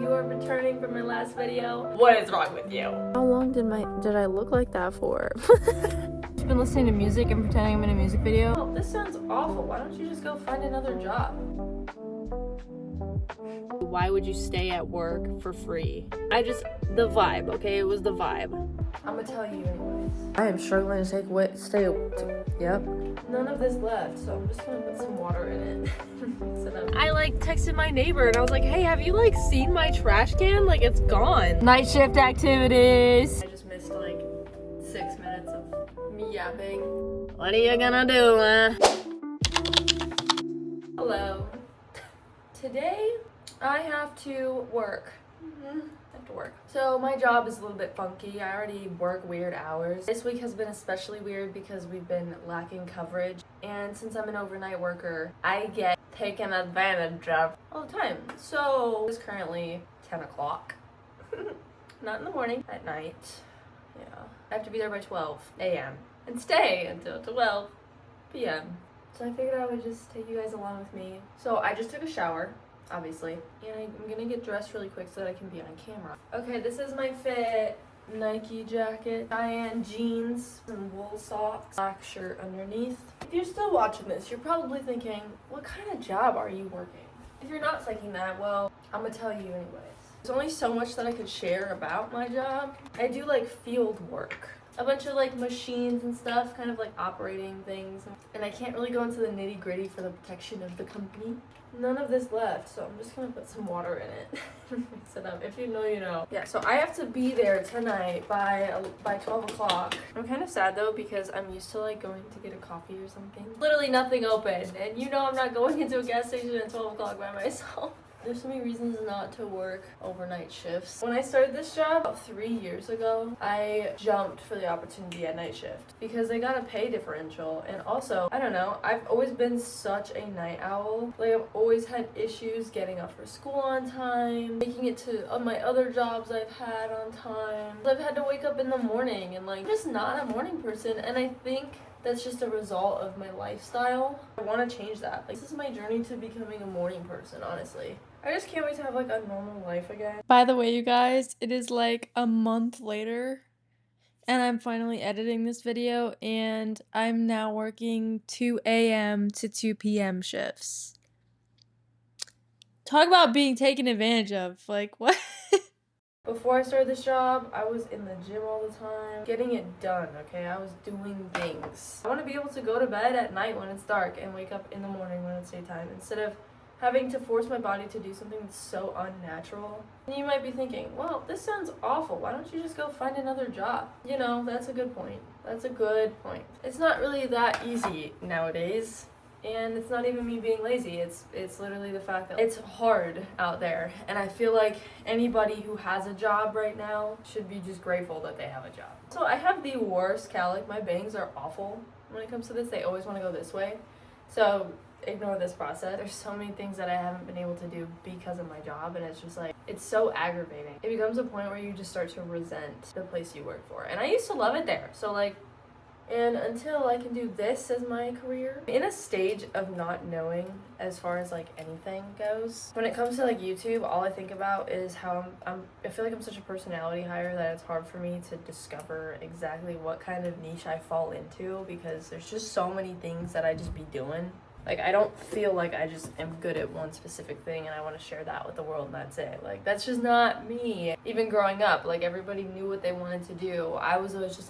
you are returning from my last video, what is wrong with you? How long did I look like that for? Just been listening to music and pretending I'm in a music video. Oh, this sounds awful. Why don't you just go find another job? Why would you stay at work for free? The vibe, okay? It was the vibe. I'm gonna tell you anyways. I am struggling to yep. None of this left, so I'm just gonna put some water in it. I texted my neighbor and I was like, hey, have you seen my trash can? It's gone. Night shift activities. I just missed 6 minutes of me yapping. What are you gonna do, Hello. Today I have to work. So my job is a little bit funky. I already work weird hours. This week has been especially weird because we've been lacking coverage, and since I'm an overnight worker, I get taken advantage of all the time. So it's currently 10 o'clock. Not in the morning, at night. Yeah. I have to be there by 12 a.m. and stay until 12 p.m. So I figured I would just take you guys along with me. So I just took a shower, obviously, and I'm gonna get dressed really quick so that I can be on camera. Okay, this is my fit. Nike jacket, cyan jeans, some wool socks, black shirt underneath. If you're still watching this, you're probably thinking, what kind of job are you working? If you're not thinking that, well, I'm gonna tell you anyways. There's only so much that I could share about my job. I do field work. A bunch of machines and stuff, kind of operating things. And I can't really go into the nitty gritty for the protection of the company. None of this left, so I'm just gonna put some water in it. Mix it up. If you know, you know. Yeah, so I have to be there tonight by 12 o'clock. I'm kind of sad though because I'm used to going to get a coffee or something. Literally nothing open, and I'm not going into a gas station at 12 o'clock by myself. There's so many reasons not to work overnight shifts. When I started this job about 3 years ago, I jumped for the opportunity at night shift because they got a pay differential, and also, I don't know, I've always been such a night owl. I've always had issues getting up for school on time, making it to my other jobs I've had on time. I've had to wake up in the morning, and I'm just not a morning person, and I think that's just a result of my lifestyle. I want to change that. This is my journey to becoming a morning person, honestly. I just can't wait to have a normal life again. By the way, you guys, it is a month later and I'm finally editing this video and I'm now working 2 a.m. to 2 p.m. shifts. Talk about being taken advantage of. What? Before I started this job, I was in the gym all the time, getting it done, okay? I was doing things. I want to be able to go to bed at night when it's dark and wake up in the morning when it's daytime instead of having to force my body to do something that's so unnatural. And you might be thinking, well, this sounds awful. Why don't you just go find another job? That's a good point. That's a good point. It's not really that easy nowadays. And it's not even me being lazy, it's literally the fact that it's hard out there. And I feel like anybody who has a job right now should be just grateful that they have a job. So I have the worst calic. My bangs are awful when it comes to this. They always want to go this way. So ignore this process. There's so many things that I haven't been able to do because of my job, and it's just it's so aggravating. It becomes a point where you just start to resent the place you work for. And I used to love it there. So and until I can do this as my career, in a stage of not knowing as far as anything goes. When it comes to YouTube, all I think about is how I feel like I'm such a personality hire that it's hard for me to discover exactly what kind of niche I fall into because there's just so many things that I just be doing. I don't feel like I just am good at one specific thing and I want to share that with the world and that's it. That's just not me. Even growing up, everybody knew what they wanted to do. I was always just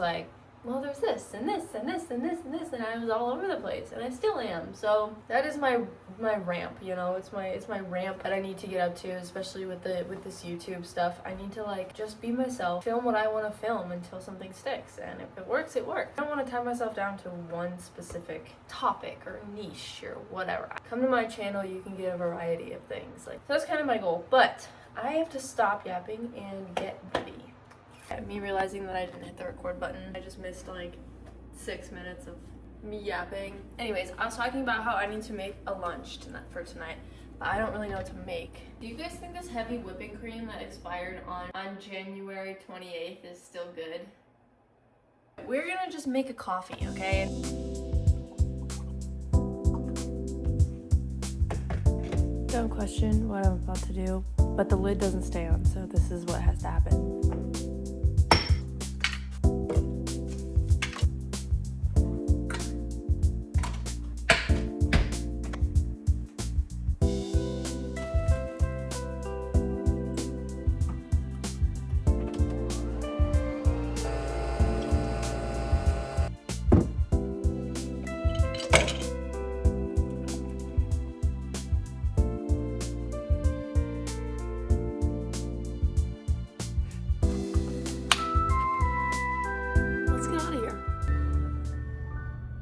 well, there's this and this and this and this and this, and I was all over the place, and I still am. So that is my ramp, it's my ramp that I need to get up to, especially with this YouTube stuff. I need to just be myself, film what I want to film until something sticks, and if it works, it works. I don't want to tie myself down to one specific topic or niche or whatever. Come to my channel, you can get a variety of things. So that's kind of my goal, but I have to stop yapping and get ready. Me realizing that I didn't hit the record button. I just missed 6 minutes of me yapping. Anyways, I was talking about how I need to make a lunch for tonight, but I don't really know what to make. Do you guys think this heavy whipping cream that expired on January 28th is still good? We're gonna just make a coffee, okay? don't question what I'm about to do, but the lid doesn't stay on, so this is what has to happen.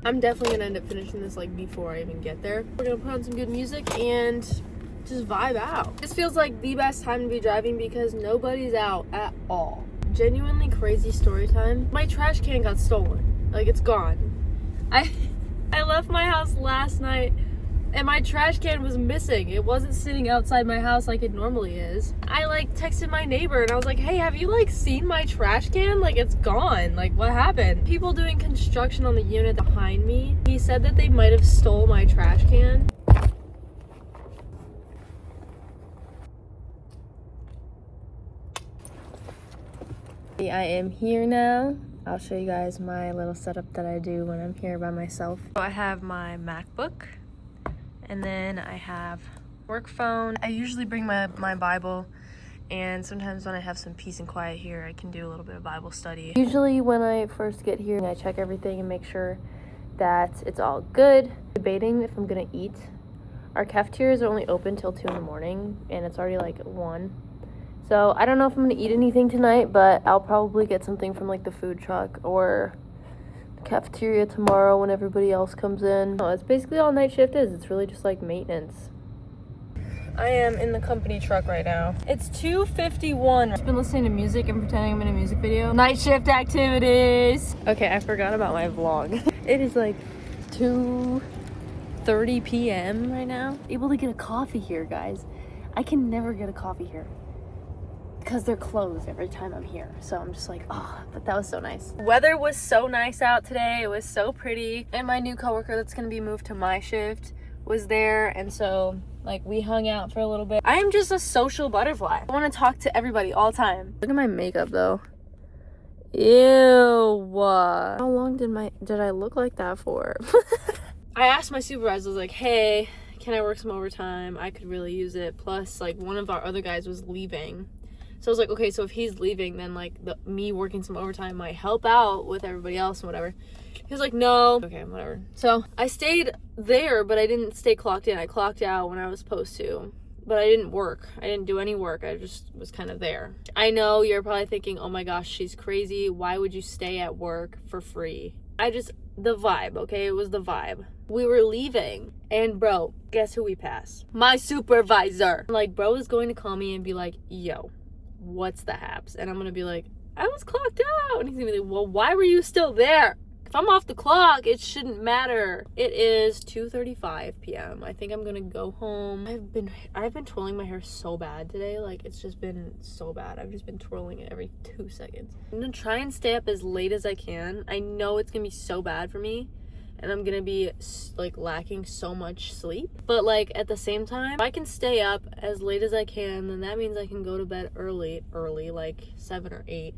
I'm definitely gonna end up finishing this like before I even get there. We're gonna put on some good music and just vibe out. This feels like the best time to be driving because nobody's out at all. Genuinely crazy story time. My trash can got stolen. Like, it's gone. I left my house last night and my trash can was missing. It wasn't sitting outside my house like it normally is. I like texted my neighbor and I was like, hey, have you like seen my trash can? Like, it's gone. Like, what happened? People doing construction on the unit behind me, he said that they might have stole my trash can. I am here now. I'll show you guys my little setup that I do when I'm here by myself. So I have my MacBook. And then I have work phone. I usually bring my Bible, and sometimes when I have some peace and quiet here, I can do a little bit of Bible study. Usually when I first get here, I check everything and make sure that it's all good. Debating if I'm gonna eat. Our cafeterias are only open till 2 in the morning, and it's already like 1. So I don't know if I'm gonna eat anything tonight, but I'll probably get something from like the food truck or cafeteria tomorrow when everybody else comes in. Oh, it's basically all night shift is. It's really just like maintenance. I am in the company truck right now. It's 2:51. I've been listening to music and pretending I'm in a music video. Night shift activities. Okay, I forgot about my vlog. It is like 2:30 p.m. right now. Able to get a coffee here, guys. I can never get a coffee here because they're closed every time I'm here. So I'm just like, oh, but that was so nice. Weather was so nice out today. It was so pretty. And my new coworker that's gonna be moved to my shift was there. And so like we hung out for a little bit. I am just a social butterfly. I wanna talk to everybody all the time. Look at my makeup though. Ew. How long did I look like that for? I asked my supervisor, I was like, hey, can I work some overtime? I could really use it. Plus like one of our other guys was leaving. So I was like, okay, so if he's leaving, then like me working some overtime might help out with everybody else and whatever. He was like, no. Okay, whatever. So I stayed there, but I didn't stay clocked in. I clocked out when I was supposed to, but I didn't work. I didn't do any work. I just was kind of there. I know you're probably thinking, oh my gosh, she's crazy. Why would you stay at work for free? The vibe, okay? It was the vibe. We were leaving, and bro, guess who we passed? My supervisor. Like, bro is going to call me and be like, yo, what's the haps? And I'm gonna be like, I was clocked out. And he's gonna be like, well, why were you still there? If I'm off the clock, it shouldn't matter. It is 2:35 p.m. I think I'm gonna go home. I've been twirling my hair so bad today. Like, it's just been so bad. I've just been twirling it every 2 seconds. I'm gonna try and stay up as late as I can. I know it's gonna be so bad for me, and I'm gonna be like lacking so much sleep, but like at the same time, if I can stay up as late as I can, then that means I can go to bed early, like 7 or 8,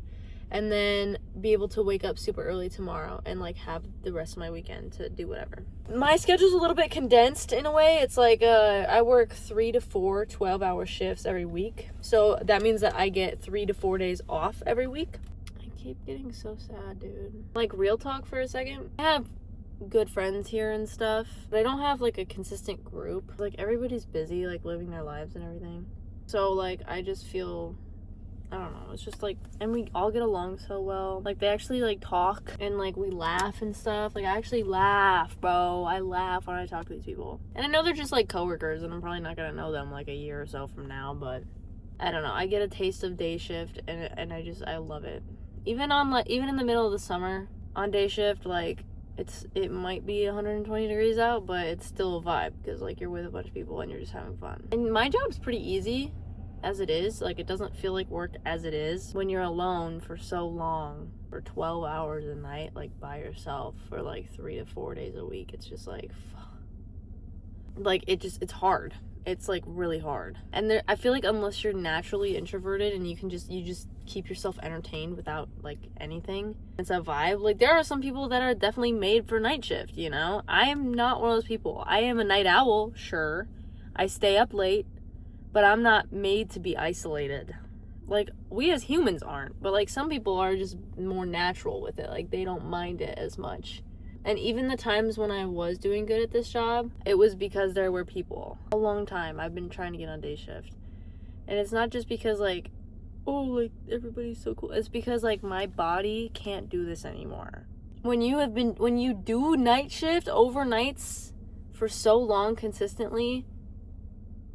and then be able to wake up super early tomorrow and like have the rest of my weekend to do whatever. My schedule's a little bit condensed in a way. It's like I work 3 to 4 12-hour shifts every week, so that means that I get 3 to 4 days off every week. I keep getting so sad, dude. Like, real talk for a second, I have good friends here and stuff, but I don't have like a consistent group. Like, everybody's busy like living their lives and everything, so like I just feel, I don't know, it's just like, and we all get along so well. Like, they actually like talk and like we laugh and stuff. Like, I actually laugh, bro. I laugh when I talk to these people, and I know they're just like coworkers and I'm probably not gonna know them like a year or so from now, but I don't know, I get a taste of day shift, and I love it. Even in the middle of the summer on day shift, like it might be 120 degrees out, but it's still a vibe because like you're with a bunch of people and you're just having fun. And my job's pretty easy as it is. Like, it doesn't feel like work as it is when you're alone for so long, for 12 hours a night, like by yourself for like 3 to 4 days a week. It's just like, it's hard. It's like really hard. And there, I feel like unless you're naturally introverted and you just keep yourself entertained without like anything, it's a vibe. Like there are some people that are definitely made for night shift, you know? I am not one of those people. I am a night owl, sure. I stay up late, but I'm not made to be isolated. Like, we as humans aren't, but like some people are just more natural with it. Like they don't mind it as much. And even the times when I was doing good at this job, it was because there were people. A long time I've been trying to get on day shift. And it's not just because like, oh, like everybody's so cool. It's because like my body can't do this anymore. When you do night shift overnights for so long consistently,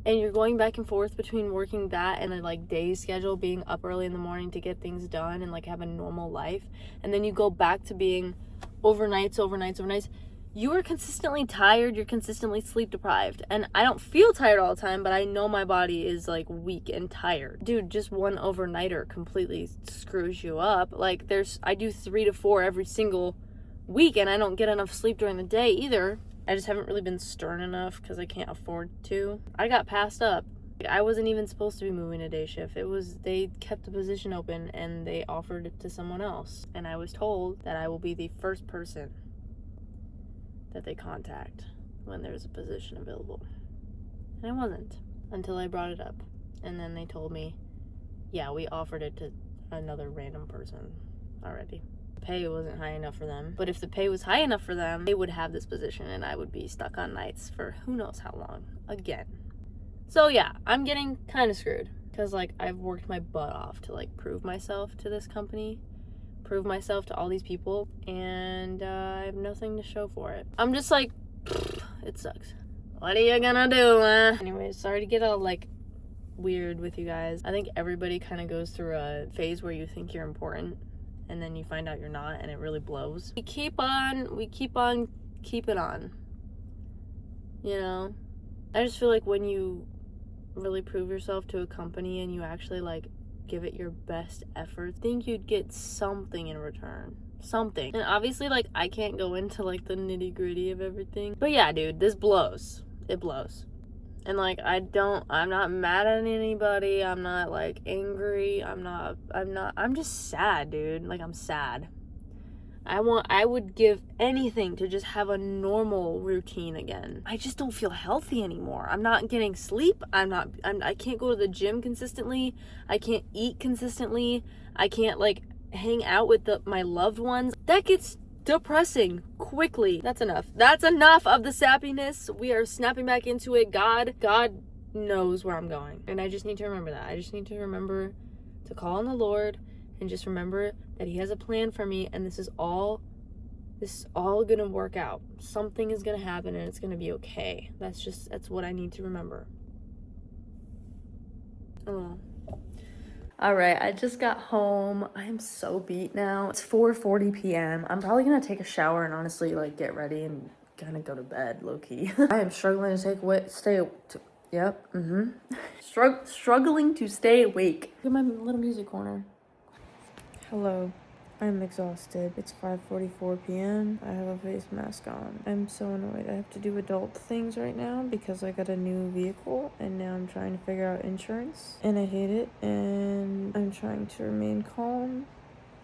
and you're going back and forth between working that and a like day schedule, being up early in the morning to get things done and like have a normal life, and then you go back to being overnights, you are consistently tired, you're consistently sleep deprived. And I don't feel tired all the time, but I know my body is like weak and tired. Dude, just one overnighter completely screws you up. Like I do 3 to 4 every single week, and I don't get enough sleep during the day either. I just haven't really been stern enough because I can't afford to. I got passed up. I wasn't even supposed to be moving a day shift. They kept the position open and they offered it to someone else. And I was told that I will be the first person that they contact when there's a position available. And I wasn't until I brought it up. And then they told me, yeah, we offered it to another random person already. Pay wasn't high enough for them, but if the pay was high enough for them, they would have this position and I would be stuck on nights for who knows how long again. So yeah, I'm getting kind of screwed because like I've worked my butt off to like prove myself to this company, prove myself to all these people, and I have nothing to show for it. I'm just like, it sucks. What are you gonna do, huh? Anyways, sorry to get all like weird with you guys. I think everybody kind of goes through a phase where you think you're important and then you find out you're not, and it really blows. We keep on keeping on, you know? I just feel like when you really prove yourself to a company and you actually like give it your best effort, I think you'd get something in return. Something. And obviously like I can't go into like the nitty-gritty of everything, but yeah, dude, this blows. It blows. And like I'm not mad at anybody. I'm not like angry. I'm just sad, dude. Like I'm sad. I would give anything to just have a normal routine again. I just don't feel healthy anymore. I'm not getting sleep. I can't go to the gym consistently. I can't eat consistently. I can't like hang out with my loved ones. That gets depressing quickly. That's enough. That's enough of the sappiness. We are snapping back into it. God knows where I'm going. And I just need to remember that. I just need to remember to call on the Lord and just remember that he has a plan for me, and this is all gonna work out. Something is gonna happen and it's gonna be okay. That's what I need to remember. Oh. Alright, I just got home. I am so beat now. It's 4:40 p.m. I'm probably gonna take a shower and honestly like get ready and kind of go to bed low-key. I am struggling to struggling to stay awake. Look at my little music corner. Hello. I'm exhausted. It's 5:44 p.m. I have a face mask on. I'm so annoyed. I have to do adult things right now because I got a new vehicle and now I'm trying to figure out insurance and I hate it, and I'm trying to remain calm,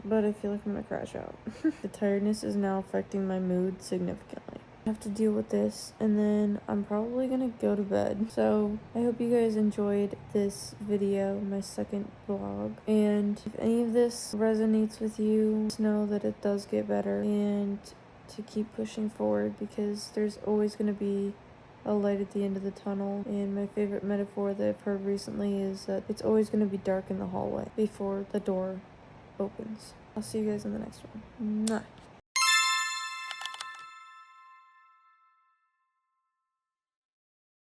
but I feel like I'm gonna crash out. The tiredness is now affecting my mood significantly. I have to deal with this and then I'm probably gonna go to bed. So I hope you guys enjoyed this video, my second vlog, and if any of this resonates with you, just know that it does get better and to keep pushing forward because there's always gonna be a light at the end of the tunnel. And my favorite metaphor that I've heard recently is that it's always gonna be dark in the hallway before the door opens. I'll see you guys in the next one. Mwah.